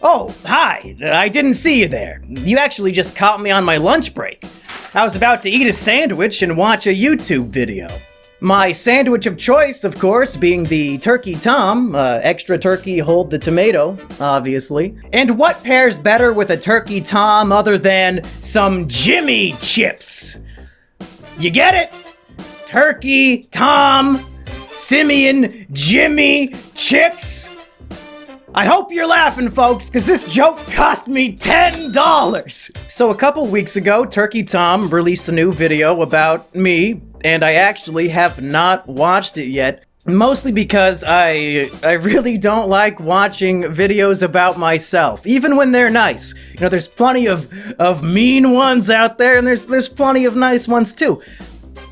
Oh, hi. I didn't see you there. You actually just caught me on my lunch break. I was about to eat a sandwich and watch a YouTube video. My sandwich of choice, of course, being the Turkey Tom, extra turkey, hold the tomato, obviously. And what pairs better with a Turkey Tom other than some Jimmy chips? You get it? Turkey Tom, Simian, Jimmy chips. I hope you're laughing, folks, because this joke cost me $10. So a couple weeks ago, Turkey Tom released a new video about me, and I actually have not watched it yet. Mostly because I really don't like watching videos about myself, even when they're nice. You know, there's plenty of mean ones out there, and there's plenty of nice ones too.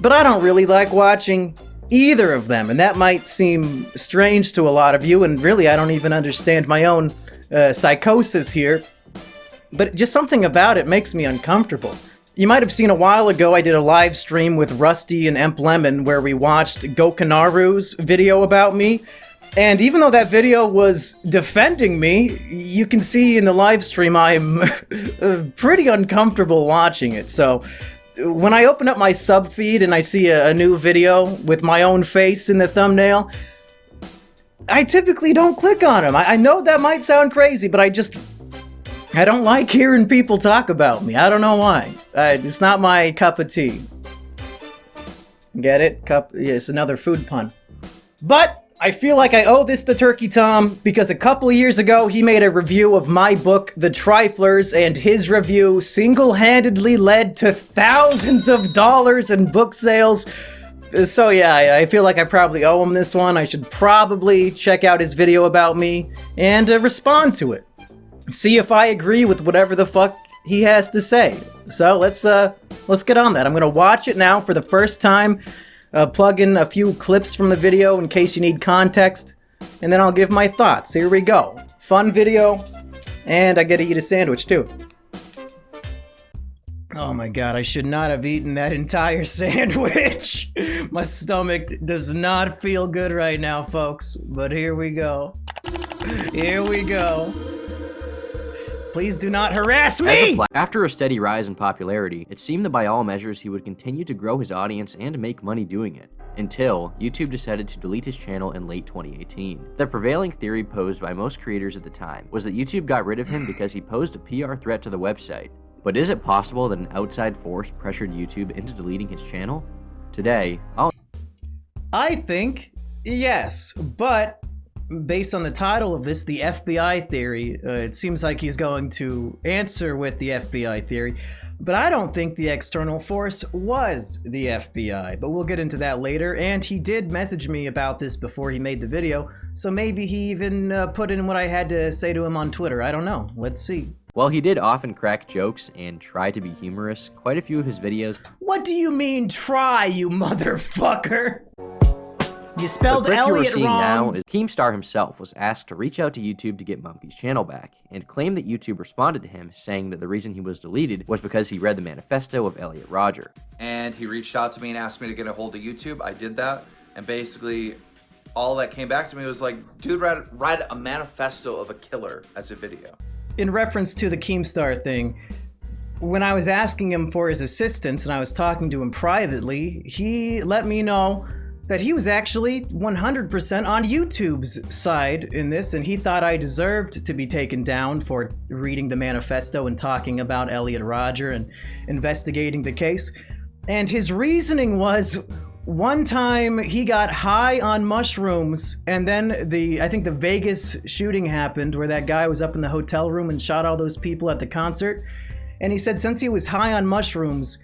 But I don't really like watching either of them, and that might seem strange to a lot of you, and really I don't even understand my own psychosis here, but just something about it makes me uncomfortable. You might have seen a while ago I did a live stream with Rusty and Emp Lemon where we watched Gokanaru's video about me, and even though that video was defending me, you can see in the live stream I'm pretty uncomfortable watching it. So when I open up my sub feed and I see a new video with my own face in the thumbnail, I typically don't click on them. I know that might sound crazy, but I don't like hearing people talk about me. I don't know why. It's not my cup of tea. Get it? Yeah, it's another food pun. But I feel like I owe this to Turkey Tom because a couple of years ago he made a review of my book, The Triflers, and his review single-handedly led to thousands of dollars in book sales. So yeah, I feel like I probably owe him this one. I should probably check out his video about me and respond to it. See if I agree with whatever the fuck he has to say. So let's get on that. I'm gonna watch it now for the first time. Plug in a few clips from the video in case you need context, and then I'll give my thoughts. Here we go. Fun video, and I get to eat a sandwich too. Oh my god, I should not have eaten that entire sandwich. My stomach does not feel good right now, folks, but here we go. Here we go. Please do not harass me! After a steady rise in popularity, it seemed that by all measures he would continue to grow his audience and make money doing it, until YouTube decided to delete his channel in late 2018. The prevailing theory posed by most creators at the time was that YouTube got rid of him because he posed a PR threat to the website. But is it possible that an outside force pressured YouTube into deleting his channel? Today, I think yes, but based on the title of this, the FBI theory, it seems like he's going to answer with the FBI theory, but I don't think the external force was the FBI, but we'll get into that later, and he did message me about this before he made the video, so maybe he even put in what I had to say to him on Twitter. I don't know. Let's see. While he did often crack jokes and try to be humorous, quite a few of his videos— What do you mean try, you motherfucker? You spelled the clip Elliot you are seeing wrong. now is Keemstar himself was asked to reach out to YouTube to get Mumkey's channel back, and claimed that YouTube responded to him, saying that the reason he was deleted was because he read the manifesto of Elliot Rodger. And he reached out to me and asked me to get a hold of YouTube. I did that, and basically all that came back to me was like, dude, write a manifesto of a killer as a video. In reference to the Keemstar thing, when I was asking him for his assistance and I was talking to him privately, he let me know that he was actually 100% on YouTube's side in this, and he thought I deserved to be taken down for reading the manifesto and talking about Elliot Rodger and investigating the case. And his reasoning was, one time he got high on mushrooms, and then I think the Vegas shooting happened where that guy was up in the hotel room and shot all those people at the concert. And he said since he was high on mushrooms,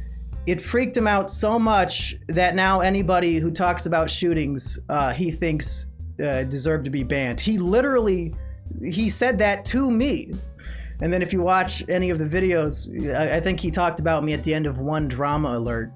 it freaked him out so much that now anybody who talks about shootings, he thinks deserve to be banned. He said that to me. And then if you watch any of the videos, I think he talked about me at the end of one drama alert.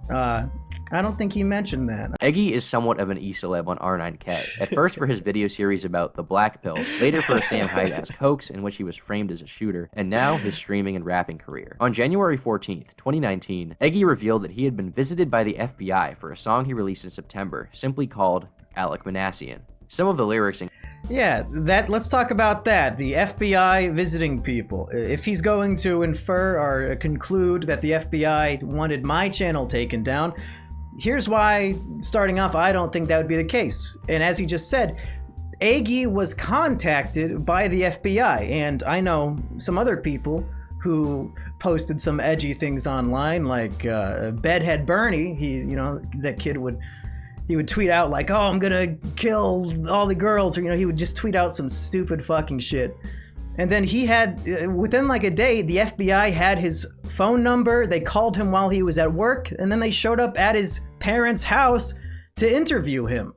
I don't think he mentioned that. Eggy is somewhat of an e-celeb on R9K, at first for his video series about the Black Pill, later for a Sam Hyde-esque hoax in which he was framed as a shooter, and now his streaming and rapping career. On January 14th, 2019, Eggy revealed that he had been visited by the FBI for a song he released in September, simply called Alec Manassian. Some of the lyrics Yeah, let's talk about that. The FBI visiting people. If he's going to infer or conclude that the FBI wanted my channel taken down, here's why, starting off, I don't think that would be the case. And as he just said, Aggie was contacted by the FBI, and I know some other people who posted some edgy things online, like Bedhead Bernie. That kid would tweet out like, "Oh, I'm gonna kill all the girls," or he would just tweet out some stupid fucking shit. And then he had, within like a day, the FBI had his phone number. They called him while he was at work, and then they showed up at his parents' house to interview him.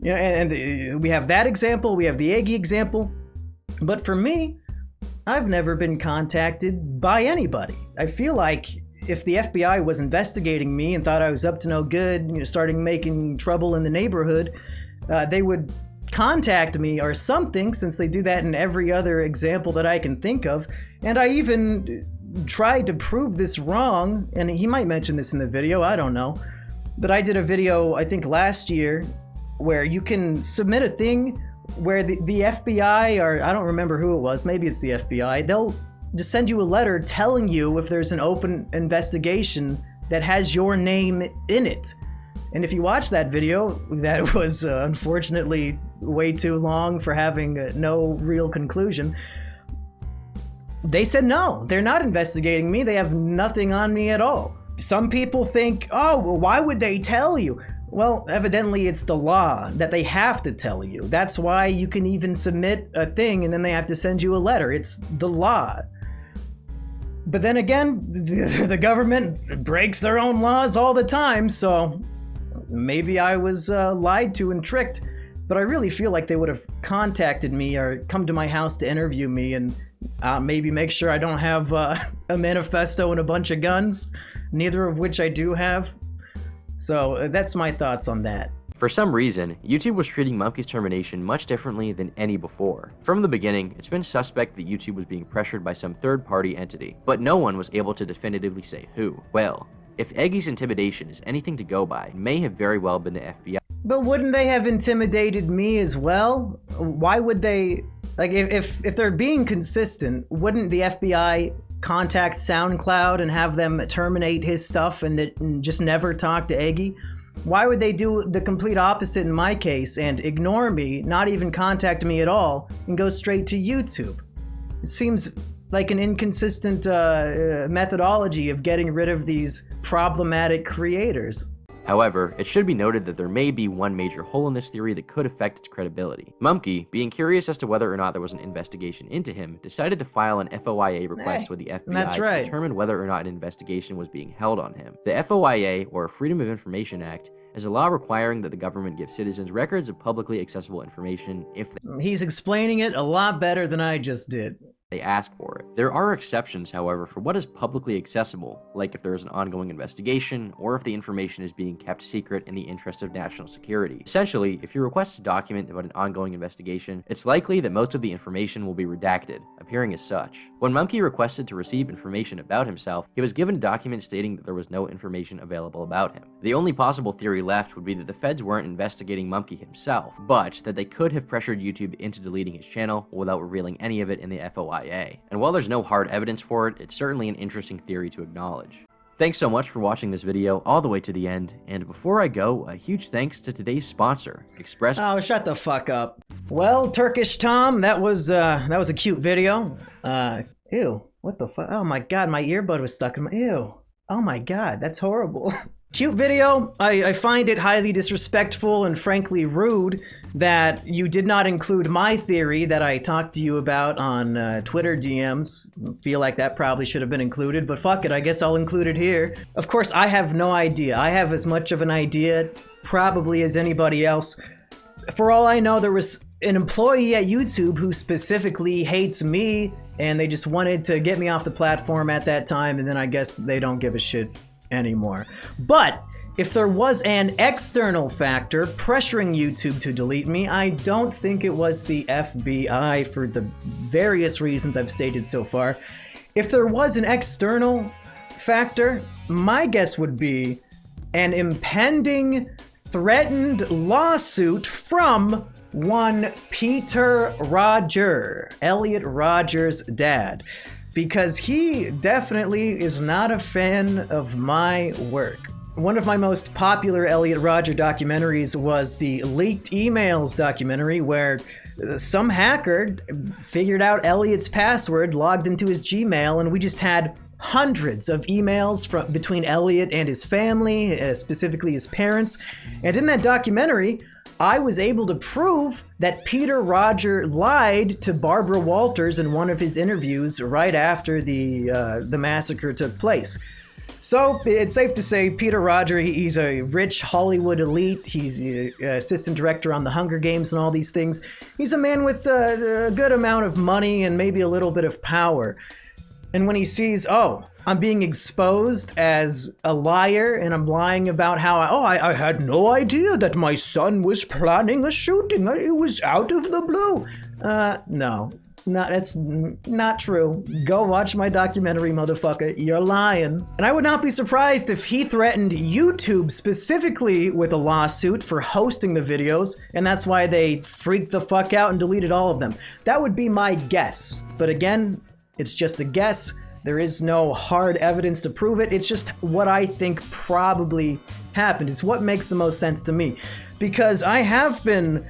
And we have that example. We have the Aggie example. But for me, I've never been contacted by anybody. I feel like if the FBI was investigating me and thought I was up to no good, starting making trouble in the neighborhood, they would contact me or something, since they do that in every other example that I can think of. And I even tried to prove this wrong, and he might mention this in the video, I don't know. But I did a video, I think last year, where you can submit a thing where the FBI, or I don't remember who it was, maybe it's the FBI, they'll just send you a letter telling you if there's an open investigation that has your name in it. And if you watch that video, that was unfortunately way too long for having no real conclusion. They said no, they're not investigating me. They have nothing on me at all. Some people think, oh, well, why would they tell you? Well, evidently it's the law that they have to tell you. That's why you can even submit a thing and then they have to send you a letter. It's the law. But then again, the government breaks their own laws all the time, so maybe I was lied to and tricked. But I really feel like they would have contacted me or come to my house to interview me and maybe make sure I don't have a manifesto and a bunch of guns, neither of which I do have. So that's my thoughts on that. For some reason, YouTube was treating Mumkey's termination much differently than any before. From the beginning, it's been suspect that YouTube was being pressured by some third-party entity, but no one was able to definitively say who. Well, if Aggie's intimidation is anything to go by, it may have very well been the FBI. But wouldn't they have intimidated me as well? Why would they, like, if they're being consistent, wouldn't the FBI contact SoundCloud and have them terminate his stuff and just never talk to Aggie? Why would they do the complete opposite in my case and ignore me, not even contact me at all, and go straight to YouTube? It seems like an inconsistent methodology of getting rid of these problematic creators. However, it should be noted that there may be one major hole in this theory that could affect its credibility. Mumkey, being curious as to whether or not there was an investigation into him, decided to file an FOIA request with the FBI to determine whether or not an investigation was being held on him. The FOIA, or Freedom of Information Act, is a law requiring that the government give citizens records of publicly accessible information if He's explaining it a lot better than I just did. They ask for it. There are exceptions, however, for what is publicly accessible, like if there is an ongoing investigation, or if the information is being kept secret in the interest of national security. Essentially, if you request a document about an ongoing investigation, it's likely that most of the information will be redacted, appearing as such. When Mumkey requested to receive information about himself, he was given a document stating that there was no information available about him. The only possible theory left would be that the feds weren't investigating Mumkey himself, but that they could have pressured YouTube into deleting his channel without revealing any of it in the FOIA. And while there's no hard evidence for it, it's certainly an interesting theory to acknowledge. Thanks so much for watching this video all the way to the end, and before I go, a huge thanks to today's sponsor, Express. Oh, shut the fuck up. Well, Turkish Tom, that was a cute video. Ew, what the fuck? Oh my god, my earbud was stuck in my, ew. Oh my god, that's horrible. Cute video. I find it highly disrespectful and frankly rude that you did not include my theory that I talked to you about on Twitter DMs. Feel like that probably should have been included, but fuck it, I guess I'll include it here. Of course, I have no idea. I have as much of an idea probably as anybody else. For all I know, there was an employee at YouTube who specifically hates me, and they just wanted to get me off the platform at that time, and then I guess they don't give a shit anymore. But if there was an external factor pressuring YouTube to delete me, I don't think it was the FBI for the various reasons I've stated so far. If there was an external factor, my guess would be an impending threatened lawsuit from one Peter Roger, Elliot Rogers' dad, because he definitely is not a fan of my work. One of my most popular Elliot Rodger documentaries was the Leaked Emails documentary, where some hacker figured out Elliot's password, logged into his Gmail, and we just had hundreds of emails between Elliot and his family, specifically his parents. And in that documentary, I was able to prove that Peter Roger lied to Barbara Walters in one of his interviews right after the massacre took place. So it's safe to say Peter Roger, he's a rich Hollywood elite. He's assistant director on the Hunger Games and all these things. He's a man with a good amount of money and maybe a little bit of power. And when he sees, oh, I'm being exposed as a liar and I'm lying about how, I had no idea that my son was planning a shooting. It was out of the blue. No, that's not true. Go watch my documentary, motherfucker. You're lying. And I would not be surprised if he threatened YouTube specifically with a lawsuit for hosting the videos, and that's why they freaked the fuck out and deleted all of them. That would be my guess. But again, it's just a guess. There is no hard evidence to prove it. It's just what I think probably happened. It's what makes the most sense to me. Because I have been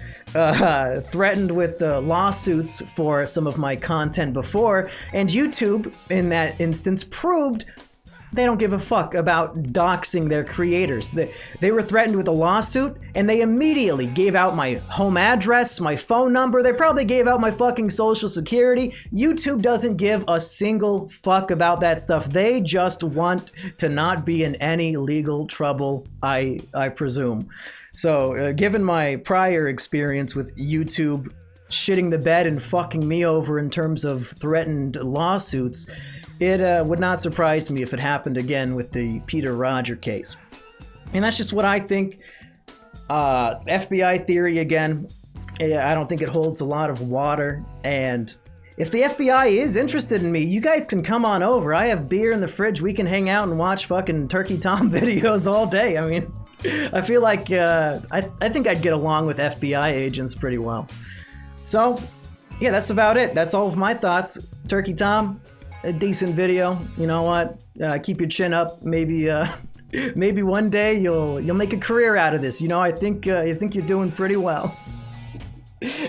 threatened with lawsuits for some of my content before, and YouTube, in that instance, proved they don't give a fuck about doxing their creators. They were threatened with a lawsuit, and they immediately gave out my home address, my phone number. They probably gave out my fucking social security. YouTube doesn't give a single fuck about that stuff. They just want to not be in any legal trouble, I presume. So, given my prior experience with YouTube shitting the bed and fucking me over in terms of threatened lawsuits, it would not surprise me if it happened again with the Peter Roger case. And that's just what I think. FBI theory again, I don't think it holds a lot of water. And if the FBI is interested in me, you guys can come on over. I have beer in the fridge. We can hang out and watch fucking Turkey Tom videos all day. I mean, I feel like I think I'd get along with FBI agents pretty well. So, yeah, that's about it. That's all of my thoughts. Turkey Tom, a decent video. You know what? Keep your chin up. Maybe one day you'll make a career out of this. You know, I think you're doing pretty well.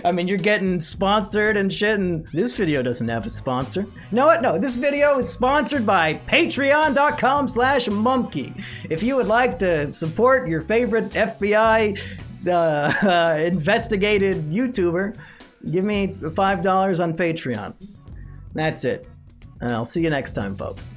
I mean, you're getting sponsored and shit, and this video doesn't have a sponsor. You know what? No, this video is sponsored by patreon.com/monkey. If you would like to support your favorite FBI investigated YouTuber, give me $5 on Patreon. That's it. And I'll see you next time, folks.